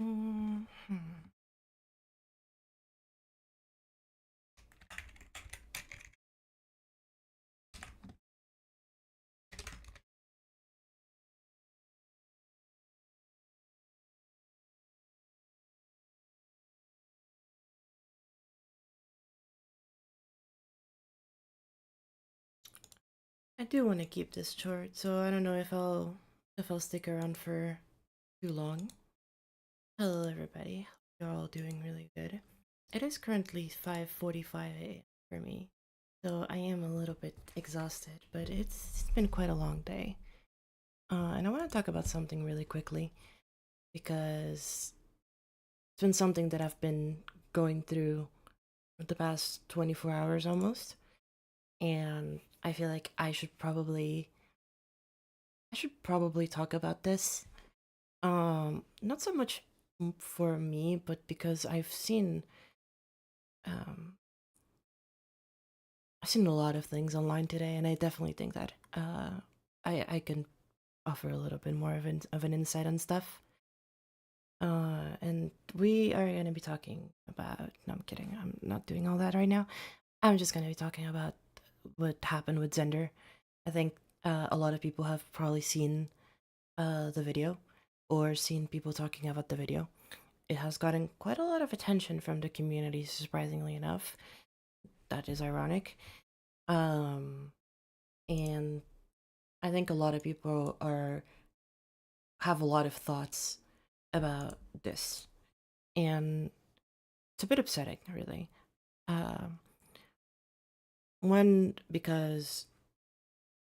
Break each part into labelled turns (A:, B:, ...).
A: Mhm. I do want to keep this short, so I don't know if I'll stick around for too long. Hello, everybody. You're all doing really good. It is currently 5:45 a.m. for me, so I am a little bit exhausted, but it's been quite a long day. And I want to talk about something really quickly because it's been something that I've been going through the past 24 hours almost, and I feel like I should probably talk about this. Not so much for me, but because um I've seen a lot of things online today, and I definitely think that I can offer a little bit more of an insight on stuff. And we are gonna be talking about. No, I'm kidding. I'm not doing all that right now. I'm just gonna be talking about what happened with Zender. I think a lot of people have probably seen the video or seen people talking about the video. It has gotten quite a lot of attention from the community, surprisingly enough. That is ironic. Um, and I think a lot of people are have a lot of thoughts about this, and it's a bit upsetting, really. Um, One, because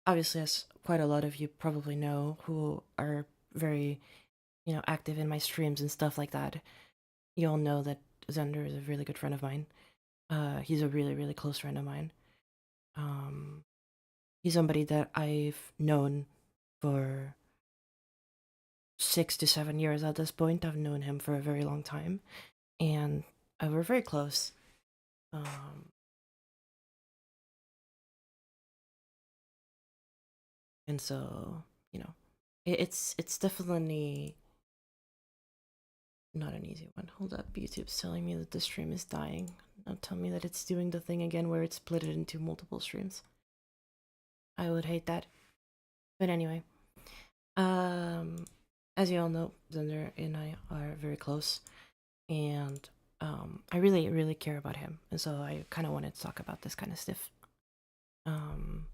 A: obviously, as quite a lot of you probably know who are very, active in my streams and stuff like that, you'll know that Zender is a really good friend of mine. He's a really, really close friend of mine. Um, he's somebody that I've known for 6 to 7 years at this point. I've known him for a very long time, and we're very close. Um, and so, you know, it's definitely not an easy one. Hold up, YouTube's telling me that the stream is dying. Now tell me that it's doing the thing again where it's split it into multiple streams. I would hate that. But anyway, um, as you all know, Zender and I are very close, and I really, really care about him, and so I kind of wanted to talk about this kind of stuff. Um,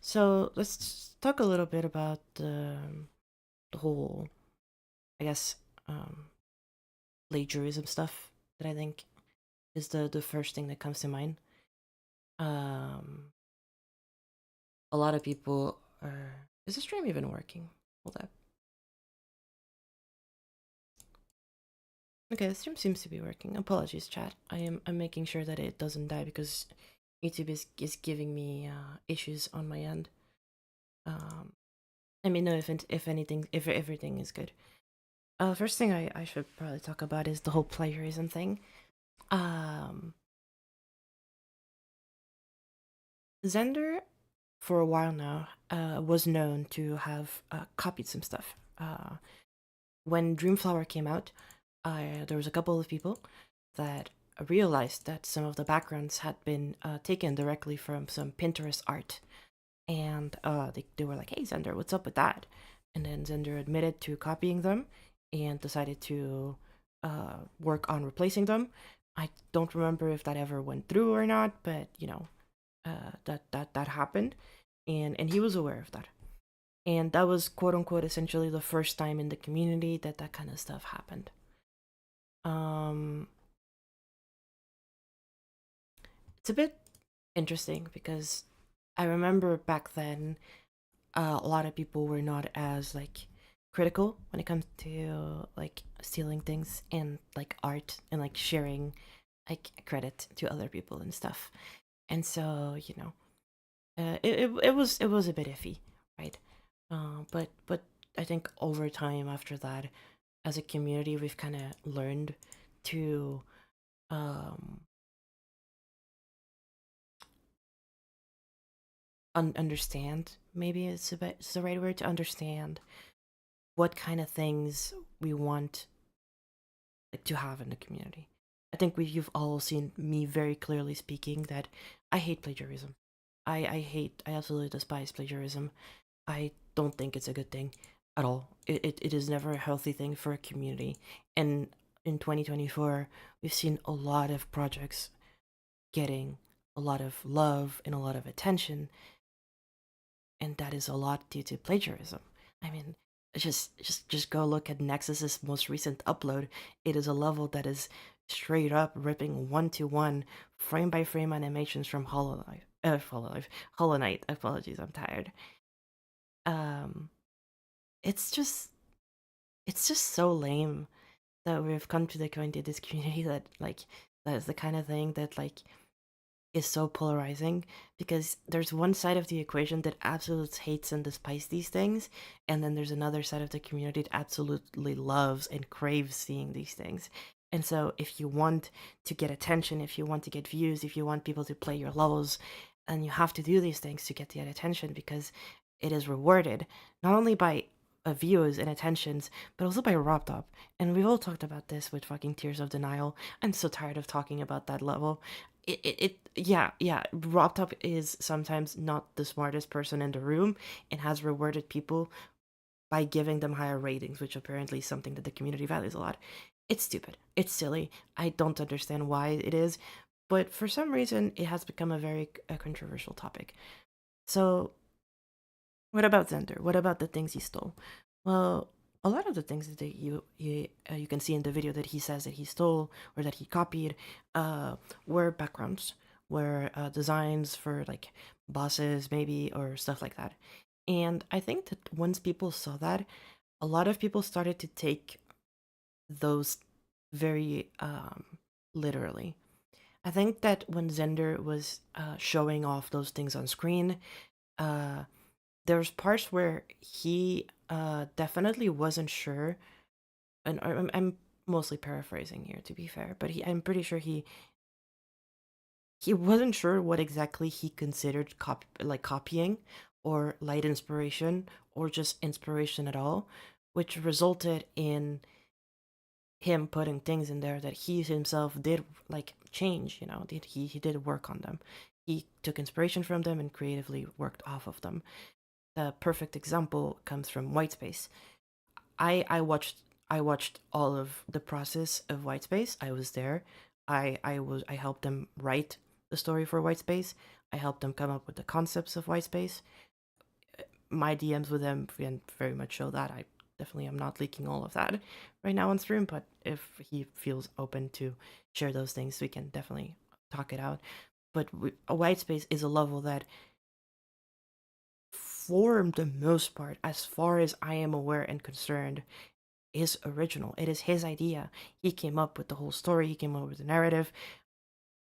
A: so let's talk a little bit about the whole, I guess, um, plagiarism stuff that I think is the first thing that comes to mind. Um, a lot of people are. Is the stream even working? Hold up. Okay, the stream seems to be working. Apologies, chat. I'm making sure that it doesn't die because YouTube is giving me issues on my end. Um, Let me know if anything if everything is good. First thing I should probably talk about is the whole plagiarism thing. Um, Zender, for a while now, was known to have copied some stuff. When Dreamflower came out, there was a couple of people that realized that some of the backgrounds had been taken directly from some Pinterest art, and they were like, "Hey, Zender, what's up with that?" And then Zender admitted to copying them and decided to work on replacing them. I don't remember if that ever went through or not, but that happened, and he was aware of that, and that was quote unquote essentially the first time in the community that that kind of stuff happened. Um, it's a bit interesting because I remember back then a lot of people were not as like critical when it comes to like stealing things and like art and like sharing like credit to other people and stuff. And so it was a bit iffy, right? But I think over time after that, as a community, we've kind of learned to um understand, maybe it's the right word, to understand what kind of things we want like to have in the community. I think you've all seen me very clearly speaking that I hate plagiarism. I absolutely despise plagiarism. I don't think it's a good thing at all. It is never a healthy thing for a community. And in 2024, we've seen a lot of projects getting a lot of love and a lot of attention, and that is a lot due to plagiarism. I mean, just go look at Nexus's most recent upload. It is a level that is straight up ripping one to one, frame by frame animations from Hollow Knight. Apologies, I'm tired. Um, it's just it's just so lame that we've come to the point in this community that like that is the kind of thing that like is so polarizing, because there's one side of the equation that absolutely hates and despises these things, and then there's another side of the community that absolutely loves and craves seeing these things. And so if you want to get attention, if you want to get views, if you want people to play your levels, and you have to do these things to get the attention, because it is rewarded not only by views and attentions, but also by Rob Top. And we've all talked about this with fucking Tears of Denial. I'm so tired of talking about that level. Yeah, Rob Top is sometimes not the smartest person in the room and has rewarded people by giving them higher ratings, which apparently is something that the community values a lot. It's stupid. It's silly. I don't understand why it is, but for some reason it has become a very controversial topic. So what about Zender? What about the things he stole? Well, a lot of the things that you can see in the video that he says that he stole or that he copied were backgrounds, were designs for like bosses maybe or stuff like that. And I think that once people saw that, a lot of people started to take those very literally. I think that when Zender was showing off those things on screen, uh, there's parts where he definitely wasn't sure, and I'm mostly paraphrasing here to be fair, but I'm pretty sure he wasn't sure what exactly he considered copying or light inspiration or just inspiration at all, which resulted in him putting things in there that he himself did like change, he did work on them. He took inspiration from them and creatively worked off of them. The perfect example comes from Whitespace. I watched all of the process of Whitespace. I was there. I helped them write the story for Whitespace. I helped them come up with the concepts of Whitespace. My DMs with them very much show that. I definitely am not leaking all of that right now on stream, but if he feels open to share those things, we can definitely talk it out. But a Whitespace is a level that, for the most part, as far as I am aware and concerned, is original. It is his idea. He came up with the whole story, he came up with the narrative.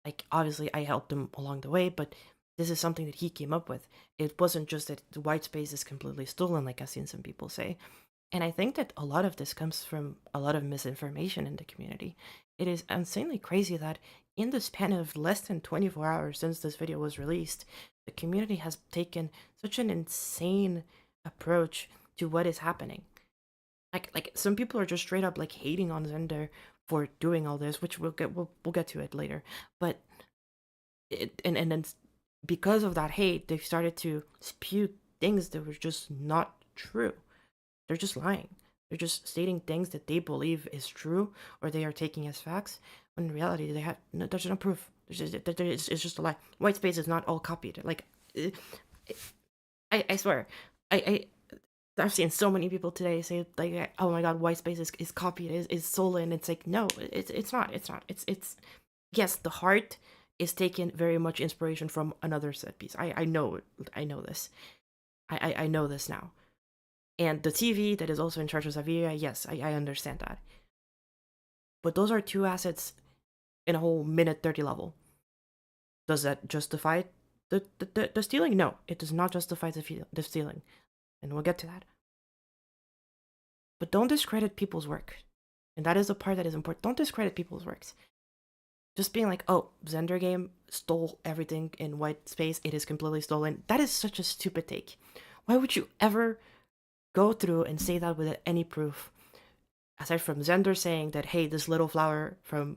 A: Like, obviously, I helped him along the way, but this is something that he came up with. It wasn't just that the white space is completely stolen, like I've seen some people say. And I think that a lot of this comes from a lot of misinformation in the community. It is insanely crazy that in the span of less than 24 hours since this video was released, the community has taken such an insane approach to what is happening. Like some people are just straight up like hating on Zender for doing all this, which we'll get to it later. But and then because of that hate, they've started to spew things that were just not true. They're just lying. They're just stating things that they believe is true or they are taking as facts. When in reality, there's no proof. It's just a lie. White space is not all copied. Like, I swear, I I've seen so many people today say like, "Oh my God, white space is copied, is stolen." It's like, no, it's not. It's not. It's yes, the heart is taken very much inspiration from another set piece. I know this. I know this now. And the TV that is also in charge of Zavira, yes, I understand that. But those are two assets in a whole minute 30 level. Does that justify the stealing? No, it does not justify the stealing. And we'll get to that. But don't discredit people's work. And that is the part that is important. Don't discredit people's works. Just being like, oh, Zender game stole everything in white space, it is completely stolen. That is such a stupid take. Why would you ever go through and say that without any proof? aside from Zender saying that, hey, this little flower from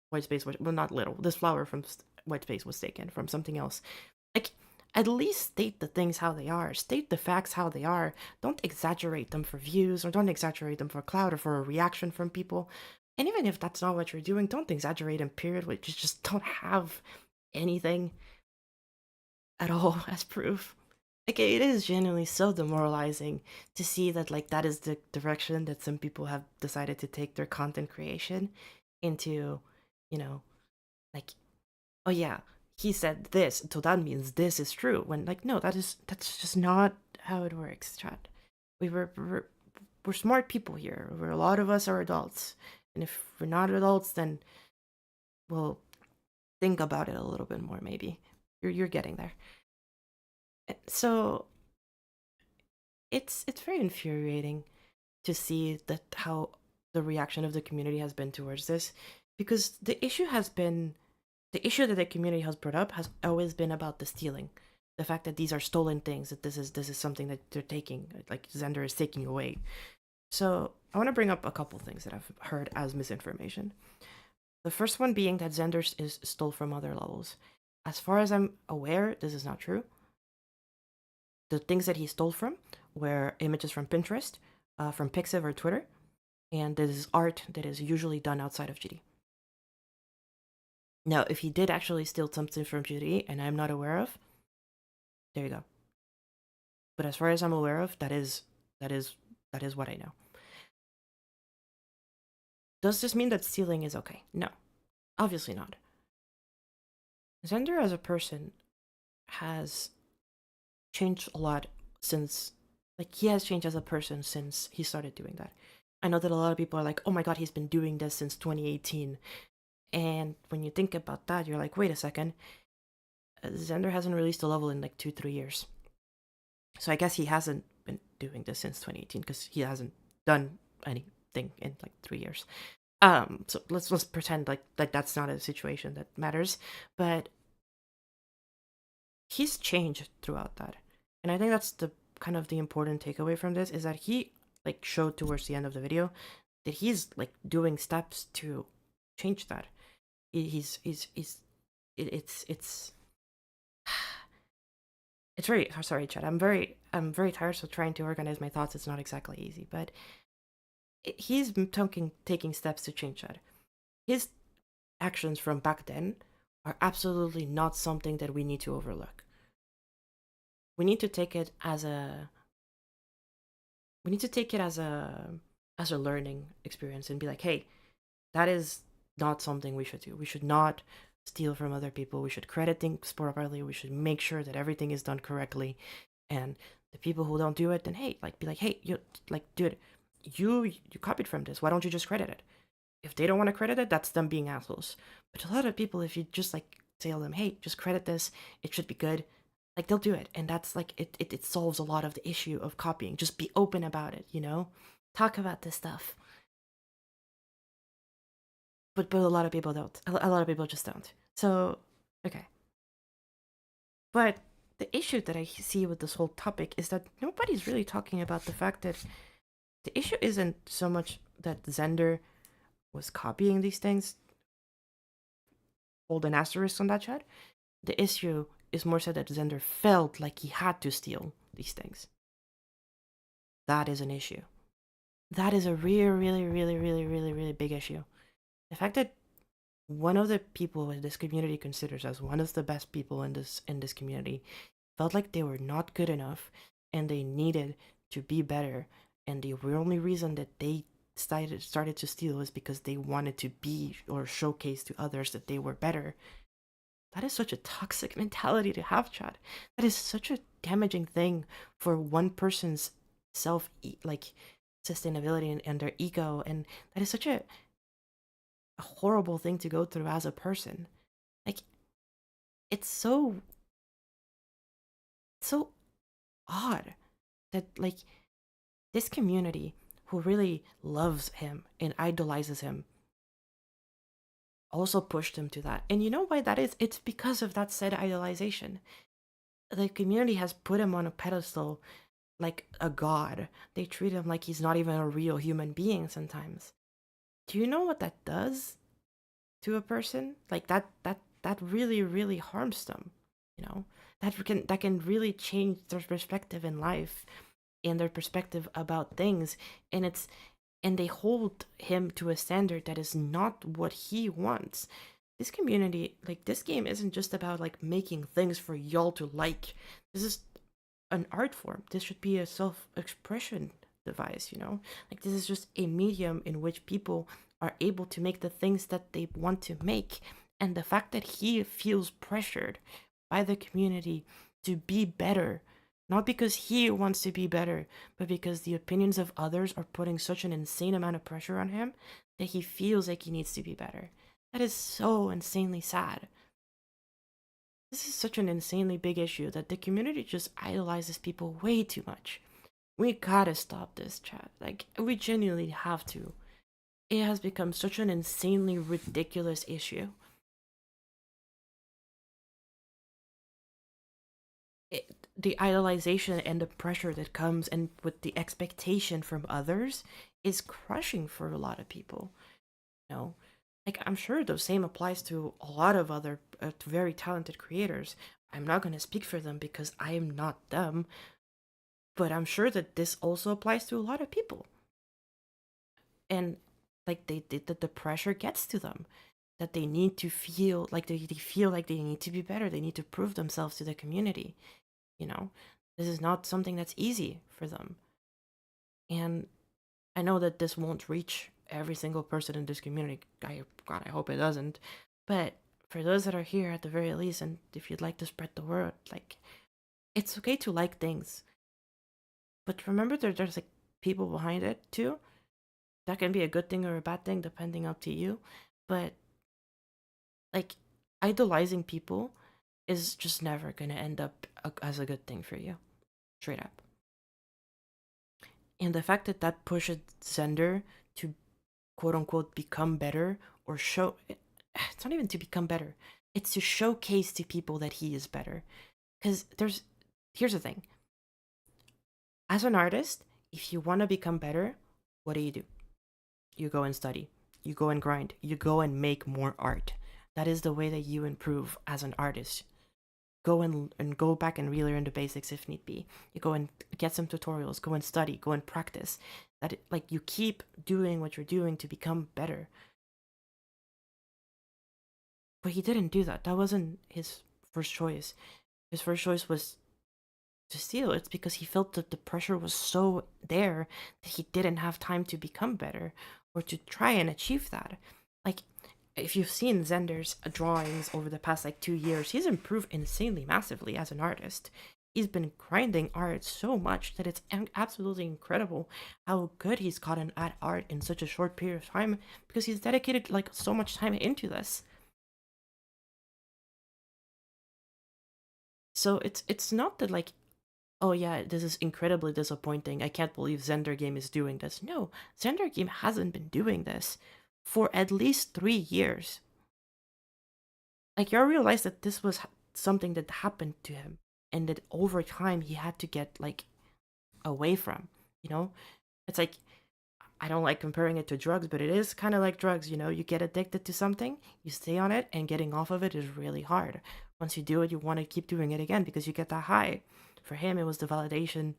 A: white space, well, not little, this flower from white space was taken from something else. Like, at least state the things how they are. State the facts how they are. Don't exaggerate them for views, or don't exaggerate them for clout or for a reaction from people. And even if that's not what you're doing, don't exaggerate them, period. Which just don't have anything at all as proof. Like, it is genuinely so demoralizing to see that, like, that is the direction that some people have decided to take their content creation into, you know, like, oh yeah, he said this, so that means this is true. When, like, no, that's just not how it works, Chad. We're smart people here. A lot of us are adults, and if we're not adults, then we'll think about it a little bit more. Maybe you're getting there. So it's very infuriating to see that how the reaction of the community has been towards this, because the issue that the community has brought up has always been about the stealing, the fact that these are stolen things, that this is something that they're taking, like Zender is taking away. So I want to bring up a couple things that I've heard as misinformation. The first one being that Zender is stole from other levels. As far as I'm aware, this is not true. The things that he stole from were images from Pinterest, from Pixiv or Twitter, and this is art that is usually done outside of GD. Now, if he did actually steal something from GD and I'm not aware of, there you go. But as far as I'm aware of, that is what I know. Does this mean that stealing is okay? No, obviously not. Zender as a person has changed a lot since, like, he has changed as a person since he started doing that. I know that a lot of people are like, oh my god, he's been doing this since 2018. And when you think about that, you're like, wait a second. Zender hasn't released a level in like 2-3 years. So I guess he hasn't been doing this since 2018 because he hasn't done anything in like 3 years. So let's pretend like that's not a situation that matters. But he's changed throughout that. And I think that's the kind of the important takeaway from this, is that he like showed towards the end of the video that he's like doing steps to change that. He's it's it's very, sorry, Chad. I'm very tired, so trying to organize my thoughts is not exactly easy. But he's taking steps to change that. His actions from back then are absolutely not something that we need to overlook. We need to take it as a we need to take it as a learning experience and be like, hey, that is not something we should do. We should not steal from other people. We should credit things properly. We should make sure that everything is done correctly. And the people who don't do it, then hey, like, be like, hey, you, like, dude, you copied from this. Why don't you just credit it? If they don't want to credit it, that's them being assholes. But a lot of people, if you just like tell them, hey, just credit this, it should be good, like, they'll do it. And that's like it solves a lot of the issue of copying. Just be open about it, talk about this stuff. But a lot of people don't. A lot of people just don't. So okay. But the issue that I see with this whole topic is that nobody's really talking about the fact that the issue isn't so much that Zender was copying these things. Hold an asterisk on that, chat. The issue is more so that Zender felt like he had to steal these things. That is an issue. That is a really, really, really, really, really, really big issue. The fact that one of the people in this community considers as one of the best people in this community felt like they were not good enough and they needed to be better, and the only reason that they started to steal is because they wanted to be or showcase to others that they were better. That is such a toxic mentality to have, Chad. That is such a damaging thing for one person's self, like, sustainability and their ego, and that is such a horrible thing to go through as a person. Like, it's so odd that, like, this community who really loves him and idolizes him also pushed him to that. And you know why that is? It's because of that said idolization. The community has put him on a pedestal, like a god. They treat him like he's not even a real human being sometimes. Do you know what that does to a person? Like that really really harms them, you know? That can really change their perspective in life and their perspective about things, and they hold him to a standard that is not what he wants. This community, like this game isn't just about like making things for y'all to like. This is an art form. This should be a self-expression device, you know? Like this is just a medium in which people are able to make the things that they want to make. And the fact that he feels pressured by the community to be better, not because he wants to be better, but because the opinions of others are putting such an insane amount of pressure on him that he feels like he needs to be better. That is so insanely sad. This is such an insanely big issue that the community just idolizes people way too much. We gotta stop this, chat. Like, we genuinely have to. It has become such an insanely ridiculous issue. The idolization and the pressure that comes and with the expectation from others is crushing for a lot of people. You know, like I'm sure the same applies to a lot of other very talented creators. I'm not going to speak for them because I am not them, but I'm sure that this also applies to a lot of people. And like the pressure gets to them, that they need to feel like they feel like they need to be better, they need to prove themselves to the community, you know. This is not something that's easy for them. And I know that this won't reach every single person in this community. God, I hope it doesn't. But for those that are here at the very least, and if you'd like to spread the word, like, it's okay to like things, but remember that there's like people behind it too. That can be a good thing or a bad thing, depending up to you. But like, idolizing people is just never gonna end up as a good thing for you, straight up. And the fact that that pushes Zender to quote unquote become better or show, it's not even to become better, it's to showcase to people that he is better. Because here's the thing, as an artist, if you want to become better, what do? You go and study, you go and grind, you go and make more art. That is the way that you improve as an artist. Go and go back and relearn the basics if need be. You go and get some tutorials, go and study, go and practice. Like, you keep doing what you're doing to become better. But he didn't do that. That wasn't his first choice. His first choice was to steal. It's because he felt that the pressure was so there that he didn't have time to become better or to try and achieve that. Like, if you've seen Zender's drawings over the past like 2 years, he's improved insanely massively as an artist. He's been grinding art so much that it's absolutely incredible how good he's gotten at art in such a short period of time, because he's dedicated like so much time into this. So it's not that like, oh yeah, this is incredibly disappointing, I can't believe Zender game is doing this. No, Zender game hasn't been doing this for at least 3 years. Like, you realize that this was something that happened to him, and that over time he had to get like away from, you know. It's like, I don't like comparing it to drugs, but it is kind of like drugs, you know. You get addicted to something, you stay on it, and getting off of it is really hard. Once you do it, you want to keep doing it again because you get that high. For him, it was the validation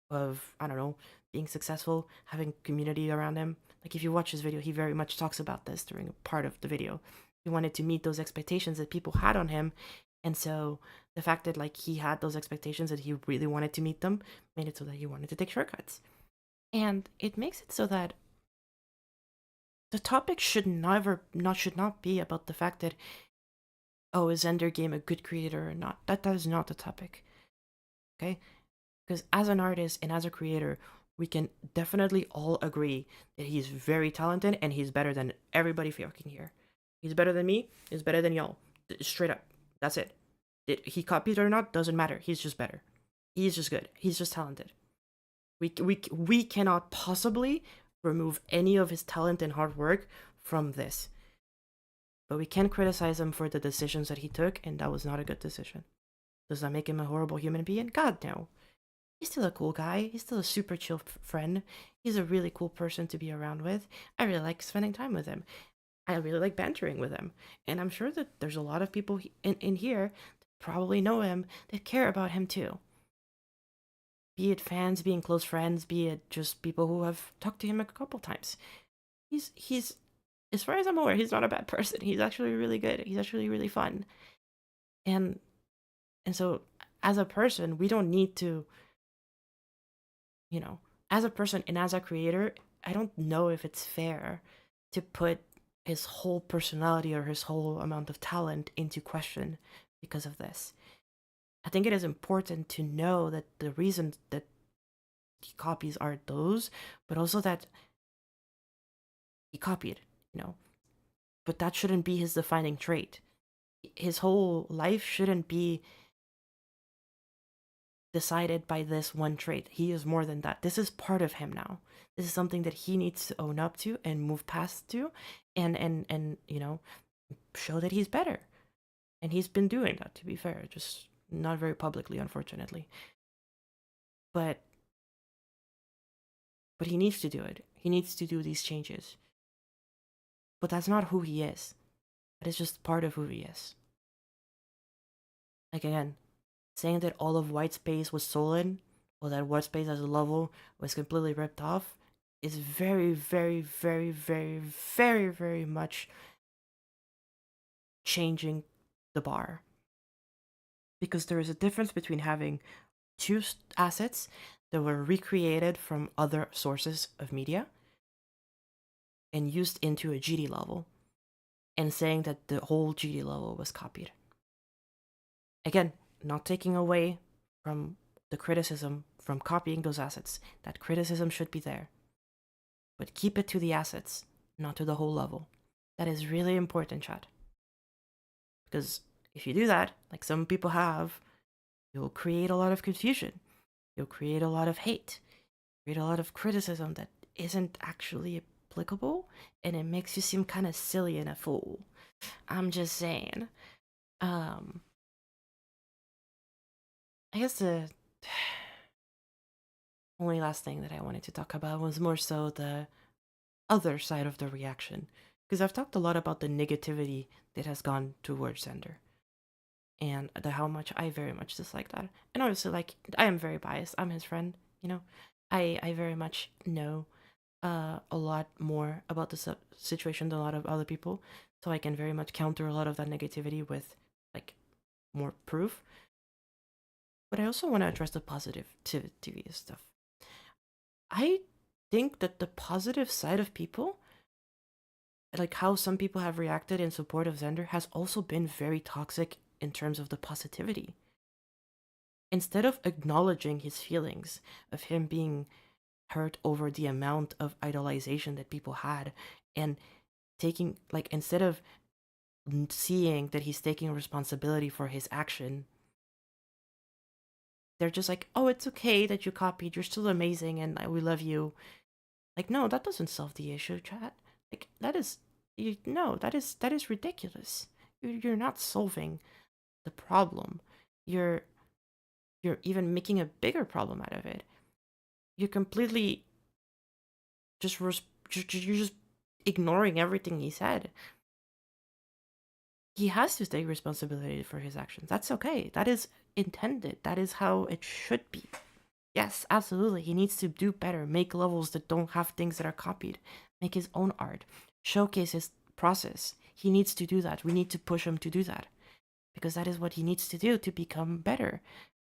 A: of, I don't know, being successful, having community around him. Like, if you watch his video, he very much talks about this during a part of the video. He wanted to meet those expectations that people had on him, and so the fact that like he had those expectations that he really wanted to meet them made it so that he wanted to take shortcuts. And it makes it so that the topic should not be about the fact that, oh, is Zender game a good creator or not. That is not the topic. Okay? Because as an artist and as a creator, we can definitely all agree that he's very talented and he's better than everybody fucking here. He's better than me, he's better than y'all. Straight up. That's it. Did he copied or not? Doesn't matter. He's just better. He's just good. He's just talented. We cannot possibly remove any of his talent and hard work from this. But we can criticize him for the decisions that he took, and that was not a good decision. Does that make him a horrible human being? God, no. he's still a cool guy. He's still a super chill friend. He's a really cool person to be around with. I really like spending time with him. I really like bantering with him. And I'm sure that there's a lot of people in here that probably know him that care about him too. Be it fans, being close friends, be it just people who have talked to him a couple times. He's as far as I'm aware, he's not a bad person. He's actually really good. He's actually really fun. And and so as a person, we don't need to, you know, as a person and as a creator, I don't know if it's fair to put his whole personality or his whole amount of talent into question because of this. I think it is important to know that the reasons that he copies are those, but also that he copied, you know. But that shouldn't be his defining trait. His whole life shouldn't be decided by this one trait. He is more than that. This is part of him now. This is something that he needs to own up to and move past to and you know, show that he's better. And he's been doing that, to be fair, just not very publicly, unfortunately. But he needs to do it. He needs to do these changes. But that's not who he is. That is just part of who he is. Like again, saying that all of white space was stolen or that white space as a level was completely ripped off is very, very, very, very, very, very much changing the bar. Because there is a difference between having two assets that were recreated from other sources of media and used into a GD level and saying that the whole GD level was copied. Again, not taking away from the criticism from copying those assets. That criticism should be there. But keep it to the assets, not to the whole level. That is really important, chat. Because if you do that, like some people have, you'll create a lot of confusion. You'll create a lot of hate. Create a lot of criticism that isn't actually applicable, and it makes you seem kind of silly and a fool. I'm just saying. I guess the only last thing that I wanted to talk about was more so the other side of the reaction. Because I've talked a lot about the negativity that has gone towards Zender and how much I very much dislike that. And obviously, like, I am very biased. I'm his friend, you know. I very much know a lot more about the situation than a lot of other people, so I can very much counter a lot of that negativity with like more proof. But I also want to address the positivity stuff. I think that the positive side of people, like how some people have reacted in support of Zender, has also been very toxic in terms of the positivity. Instead of acknowledging his feelings of him being hurt over the amount of idolization that people had and taking, like, instead of seeing that he's taking responsibility for his action, they're just like, oh, it's okay that you copied, you're still amazing and we love you. Like, no, that doesn't solve the issue, chat. Like, that is, no, that is ridiculous. You're not solving the problem. You're even making a bigger problem out of it. You're completely just you're just ignoring everything he said. He has to take responsibility for his actions. That's okay. That is intended. That is how it should be. Yes, absolutely. He needs to do better. Make levels that don't have things that are copied. Make his own art. Showcase his process. He needs to do that. We need to push him to do that. Because that is what he needs to do to become better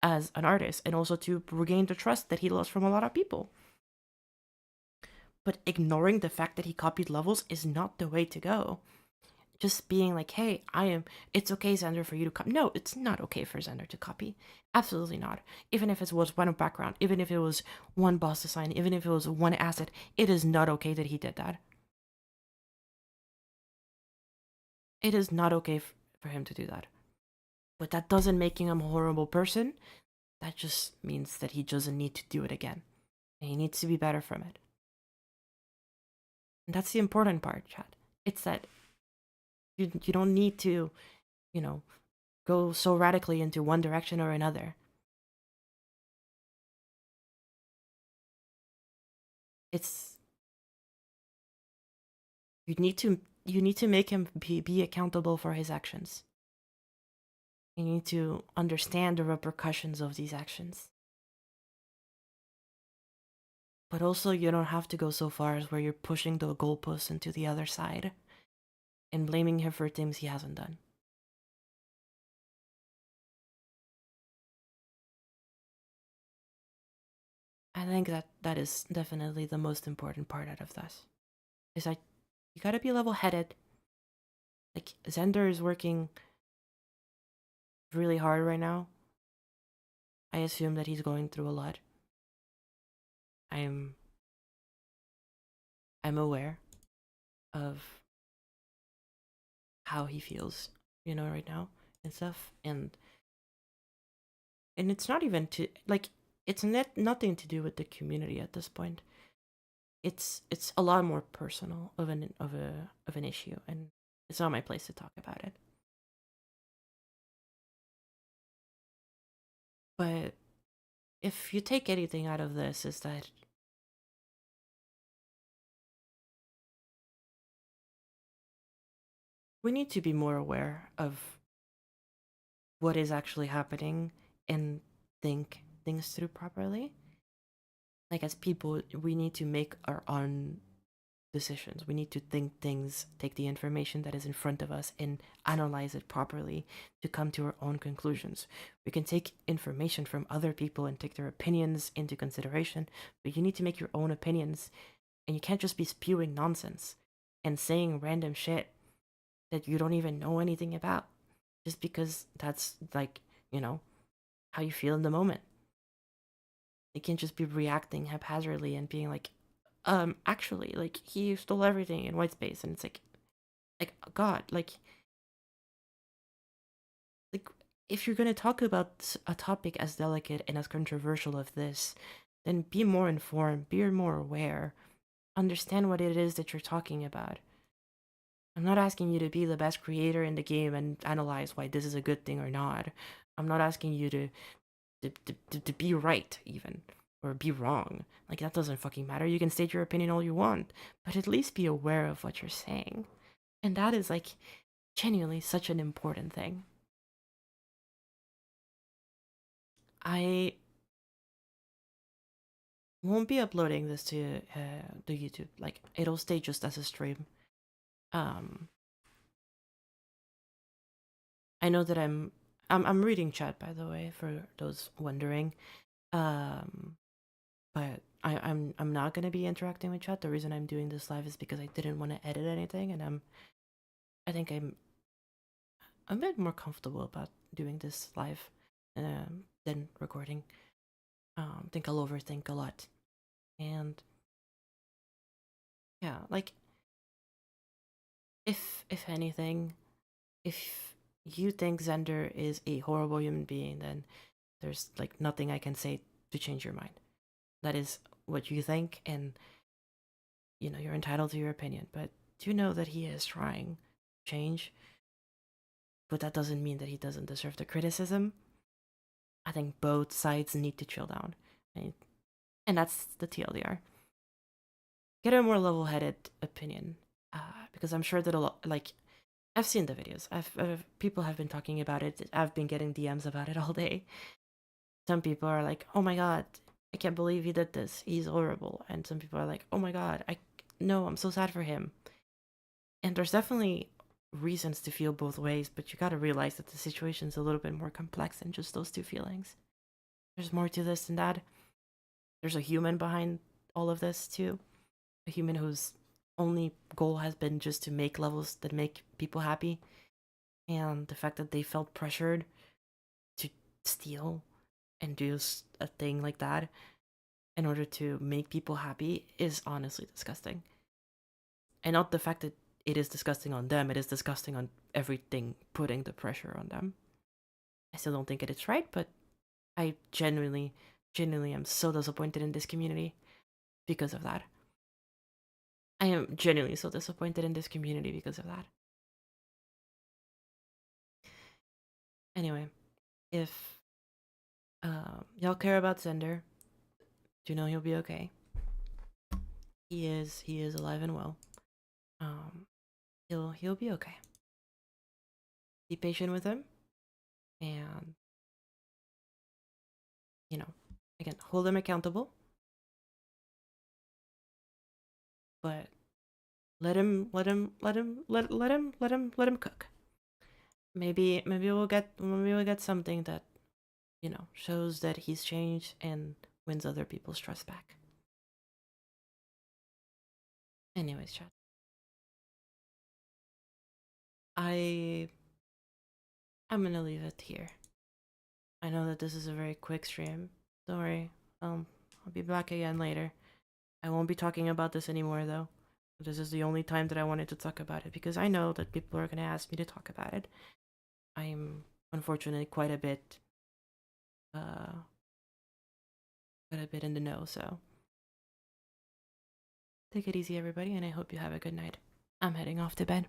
A: as an artist and also to regain the trust that he lost from a lot of people. But ignoring the fact that he copied levels is not the way to go. Just being like, hey, it's okay, Zender, for you to copy. No, it's not okay for Zender to copy. Absolutely not. Even if it was one background, even if it was one boss design, even if it was one asset, it is not okay that he did that. It is not okay for him to do that. But that doesn't make him a horrible person. That just means that he doesn't need to do it again. And he needs to be better from it. And that's the important part, chat. It's that you don't need to, you know, go so radically into one direction or another. it's you need to make him be accountable for his actions. You need to understand the repercussions of these actions. But also, you don't have to go so far as where you're pushing the goalposts into the other side and blaming him for things he hasn't done. I think that that is definitely the most important part out of this. Is that you gotta be level-headed. Like Zender is working really hard right now. I assume that he's going through a lot. I'm I'm aware of how he feels, right now and stuff. And it's not even to like it's nothing to do with the community at this point. It's a lot more personal of an issue, and it's not my place to talk about it. But if you take anything out of this, is that we need to be more aware of what is actually happening and think things through properly. Like as people, we need to make our own decisions. We need to think things, take the information that is in front of us and analyze it properly to come to our own conclusions. We can take information from other people and take their opinions into consideration, but you need to make your own opinions, and you can't just be spewing nonsense and saying random shit that you don't even know anything about just because that's like, how you feel in the moment. You can't just be reacting haphazardly and being like, actually, like he stole everything in white space, and it's like God, like if you're gonna talk about a topic as delicate and as controversial as this, then be more informed, be more aware, understand what it is that you're talking about. I'm not asking you to be the best creator in the game and analyze why this is a good thing or not. I'm not asking you to be right even or be wrong. Like that doesn't fucking matter. You can state your opinion all you want, but at least be aware of what you're saying. And that is like genuinely such an important thing. I won't be uploading this to the YouTube. Like it'll stay just as a stream. Um, I know that I'm reading chat, by the way, for those wondering. Um, but I'm not gonna be interacting with chat. The reason I'm doing this live is because I didn't want to edit anything, and I think I'm a bit more comfortable about doing this live than recording. I think I'll overthink a lot, and yeah, like if anything, if you think Zender is a horrible human being, then there's like nothing I can say to change your mind. That is what you think, and you're entitled to your opinion. But do know that he is trying to change, but that doesn't mean that he doesn't deserve the criticism. I think both sides need to chill down, and, and that's the TLDR. Get a more level-headed opinion, because I'm sure that a lot, like I've seen the videos. People have been talking about it. I've been getting DMs about it all day. Some people are like, "Oh my god, I can't believe he did this. He's horrible." And some people are like, "Oh my god, I no, I'm so sad for him." And there's definitely reasons to feel both ways, but you gotta realize that the situation's a little bit more complex than just those two feelings. There's more to this than that. There's a human behind all of this too. A human whose only goal has been just to make levels that make people happy. And the fact that they felt pressured to steal and do a thing like that in order to make people happy is honestly disgusting. And not the fact that it is disgusting on them, it is disgusting on everything putting the pressure on them. I still don't think it is right, but I genuinely am so disappointed in this community because of that. I am genuinely so disappointed in this community because of that. Anyway, if y'all care about Zender, do know he'll be okay. he is alive and well. Um, he'll be okay. Be patient with him, and again, hold him accountable, but let him cook. Maybe we'll get something that shows that he's changed and wins other people's trust back. Anyways, chat. I I'm gonna leave it here. I know that this is a very quick stream. Don't worry. I'll be back again later. I won't be talking about this anymore though. This is the only time that I wanted to talk about it because I know that people are gonna ask me to talk about it. I'm unfortunately uh quite a bit in the know, so take it easy everybody and I hope you have a good night. I'm heading off to bed.